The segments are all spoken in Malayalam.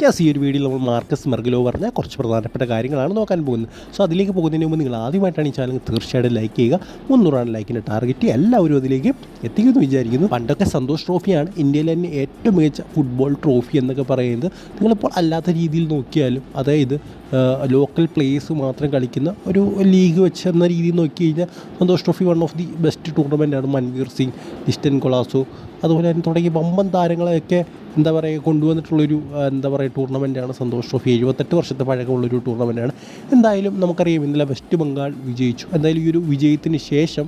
യെസ്, ഈ ഒരു വീഡിയോയിൽ നമ്മൾ മാർക്കസ് മെർഗലോ പറഞ്ഞ കുറച്ച് പ്രധാനപ്പെട്ട കാര്യങ്ങളാണ് നോക്കാൻ പോകുന്നത്. സോ അതിലേക്ക് പോകുന്നതിന് മുമ്പ് നിങ്ങൾ ആദ്യമായിട്ടാണ് ഈ ചാനൽ തീർച്ചയായിട്ടും ലൈക്ക് ചെയ്യുക. 300 ലൈക്കിൻ്റെ ടാർഗറ്റ് എല്ലാവരും അതിലേക്ക് എത്തിക്കുമെന്ന് വിചാരിക്കുന്നു. പണ്ടൊക്കെ സന്തോഷ് ട്രോഫിയാണ് ഇന്ത്യയിലെ തന്നെ ഏറ്റവും മികച്ച ഫുട്ബോൾ ട്രോഫി എന്നൊക്കെ പറയുന്നത്. നിങ്ങളിപ്പോൾ അല്ലാത്ത രീതിയിൽ നോക്കിയാലും, അതായത് ലോക്കൽ പ്ലേയേഴ്സ് മാത്രം കളിക്കുന്ന ഒരു ലീഗ് വെച്ച് എന്ന രീതിയിൽ നോക്കി കഴിഞ്ഞാൽ Santosh trophy one of the best ടൂർണമെൻറ്റാണ്. മൻവീർ സിംഗ്, ഡിസ്റ്റൻ കൊളാസോ, അതുപോലെ തന്നെ തുടങ്ങിയ വമ്പൻ താരങ്ങളെയൊക്കെ കൊണ്ടുവന്നിട്ടുള്ളൊരു ടൂർണമെൻറ്റാണ് സന്തോഷ് ട്രോഫി. 78 വർഷത്തെ പഴക്കമുള്ളൊരു ടൂർണമെൻറ്റാണ്. എന്തായാലും നമുക്കറിയാം ഇന്നലെ വെസ്റ്റ് ബംഗാൾ വിജയിച്ചു. എന്തായാലും ഈ ഒരു വിജയത്തിന് ശേഷം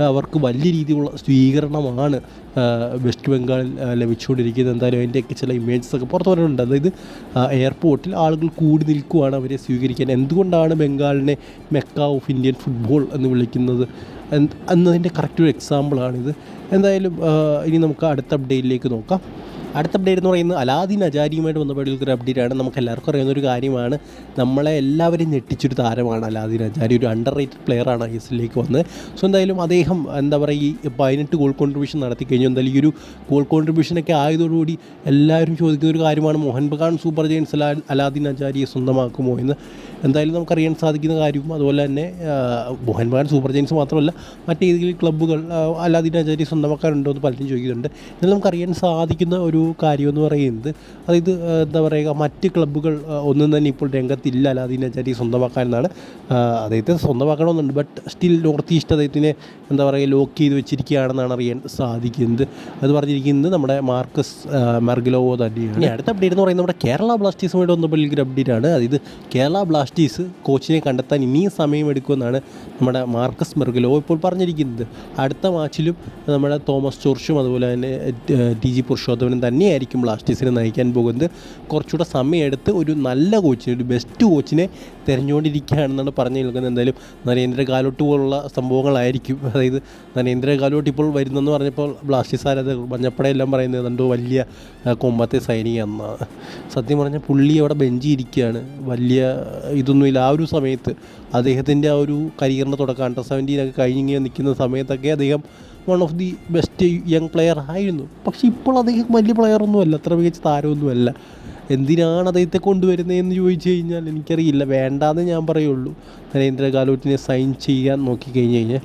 അവർക്ക് വലിയ രീതിയിലുള്ള സ്വീകരണമാണ് വെസ്റ്റ് ബംഗാളിൽ ലഭിച്ചുകൊണ്ടിരിക്കുന്നത്. എന്തായാലും അതിൻ്റെയൊക്കെ ചില ഇമേജസൊക്കെ പുറത്തു വരുന്നുണ്ട്. അതായത് എയർപോർട്ടിൽ ആളുകൾ കൂടി നിൽക്കുവാണ് അവരെ സ്വീകരിക്കാൻ. എന്തുകൊണ്ടാണ് ബംഗാളിനെ മെക്ക ഓഫ് ഇന്ത്യൻ ഫുട്ബോൾ എന്ന് വിളിക്കുന്നത് എന്നതിൻ്റെ കറക്റ്റ് ഒരു എക്സാമ്പിളാണിത്. എന്തായാലും ഇനി നമുക്ക് അടുത്ത അപ്ഡേറ്റിലേക്ക് നോക്കാം. അടുത്ത അപ്ഡേറ്റ് എന്ന് പറയുന്നത് അലാദീൻ അജാരിയുമായിട്ട് ബന്ധപ്പെട്ടുള്ളൊരു അപ്ഡേറ്റാണ്. നമുക്ക് എല്ലാവർക്കും അറിയുന്നൊരു കാര്യമാണ്. നമ്മളെ എല്ലാവരും ഞെട്ടിച്ചൊരു താരമാണ് അലാദീൻ അജാരി. ഒരു അണ്ടർ റേറ്റഡ് പ്ലെയറാണ് ഐഎസ്എല്ലിലേക്ക് വന്നത്. സോ എന്തായാലും അദ്ദേഹം ഈ 18 ഗോൾ കോൺട്രിബ്യൂഷൻ നടത്തി കഴിഞ്ഞു. എന്തായാലും ഈ ഒരു ഗോൾ കോൺട്രിബ്യൂഷനൊക്കെ ആയതോടുകൂടി എല്ലാവരും ചോദിക്കുന്ന ഒരു കാര്യമാണ്, മോഹൻ ബഗാൻ സൂപ്പർ ജയൻസ് അലാദീൻ അജാരിയെ സ്വന്തമാക്കുമോ എന്ന്. എന്തായാലും നമുക്കറിയാൻ സാധിക്കുന്ന കാര്യവും അതുപോലെ തന്നെ മോഹൻ ബഗാൻ സൂപ്പർ ജയൻസ് മാത്രമല്ല മറ്റേതെങ്കിലും ക്ലബ്ബുകൾ അലാദീൻ അജാരിയെ സ്വന്തമാക്കാനുണ്ടോ എന്ന് പലരും ചോദിക്കുന്നുണ്ട്. എന്നാൽ നമുക്കറിയാൻ സാധിക്കുന്ന ഒരു കാര്യമെന്ന് പറയുന്നത്, അതായത് മറ്റ് ക്ലബ്ബുകൾ ഒന്നും തന്നെ ഇപ്പോൾ രംഗത്തില്ല അലാദീൻ അജാരിയെ സ്വന്തമാക്കാനെന്നാണ്. അദ്ദേഹത്തെ സ്വന്തമാക്കണമെന്നുണ്ട്, ബട്ട് സ്റ്റിൽ നോർത്ത് ഈസ്റ്റ് അദ്ദേഹത്തിനെ ലോക്ക് ചെയ്ത് വെച്ചിരിക്കുകയാണെന്നാണ് അറിയാൻ സാധിക്കുന്നത്. അത് പറഞ്ഞിരിക്കുന്നത് നമ്മുടെ മാർക്കസ് മെർഗലോ തന്നെയാണ്. ഇനി അടുത്ത അപ്ഡേറ്റ് എന്ന് പറയുന്നത് നമ്മുടെ കേരള ബ്ലാസ്റ്റേഴ്സുമായിട്ട് വന്നപ്പോൾ അപ്ഡേറ്റാണ്. അതായത് കേരള ബ്ലാസ്റ്റേഴ്സ് കോച്ചിനെ കണ്ടെത്താൻ ഇനിയും സമയമെടുക്കുമെന്നാണ് നമ്മുടെ മാർക്കസ് മെർഗലോ ഇപ്പോൾ പറഞ്ഞിരിക്കുന്നത്. അടുത്ത മാച്ചിലും നമ്മുടെ തോമസ് ജോർജും അതുപോലെ തന്നെ ടി.ജി. പുരുഷോത്തമനും തന്നെയായിരിക്കും ബ്ലാസ്റ്റേഴ്സിനെ നയിക്കാൻ പോകുന്നത്. കുറച്ചുകൂടെ സമയമെടുത്ത് ഒരു നല്ല കോച്ചിനെ, ഒരു ബെസ്റ്റ് കോച്ചിനെ തിരഞ്ഞുകൊണ്ടിരിക്കുകയാണെന്നാണ് പറഞ്ഞു നിൽക്കുന്നത്. എന്തായാലും നരേന്ദ്ര ഗാലോട്ട് പോലുള്ള സംഭവങ്ങളായിരിക്കും. അതായത് നരേന്ദ്ര ഗാലോട്ട് ഇപ്പോൾ വരുന്നെന്ന് പറഞ്ഞപ്പോൾ ബ്ലാസ്റ്റേഴ്സ് ആരാധകർ മഞ്ഞപ്പടയെല്ലാം പറയുന്നത് എന്തോ വലിയ കൊമ്പത്തെ സൈനികമെന്നാണ്. സത്യം പറഞ്ഞാൽ പുള്ളി അവിടെ ബെഞ്ചിരിക്കുകയാണ്, വലിയ ഇതൊന്നുമില്ല. ആ ഒരു സമയത്ത് അദ്ദേഹത്തിൻ്റെ ആ ഒരു കരിയറിൻ്റെ തുടക്കം അണ്ടർ-17 കഴിഞ്ഞിങ്ങനെ നിൽക്കുന്ന സമയത്തൊക്കെ അദ്ദേഹം one of the best young player ആയിരുന്നു. പക്ഷേ ഇപ്പോൾ അദ്ദേഹം വലിയ പ്ലെയറൊന്നുമല്ല, അത്ര മികച്ച താരമൊന്നുമല്ല. എന്തിനാണ് അദ്ദേഹത്തെ കൊണ്ടുവരുന്നതെന്ന് ചോദിച്ചു കഴിഞ്ഞാൽ എനിക്കറിയില്ല. വേണ്ടാന്ന് ഞാൻ പറയുള്ളൂ. നരേന്ദ്ര ഗാലോട്ടിനെ സൈൻ ചെയ്യാൻ നോക്കിക്കഴിഞ്ഞ് കഴിഞ്ഞാൽ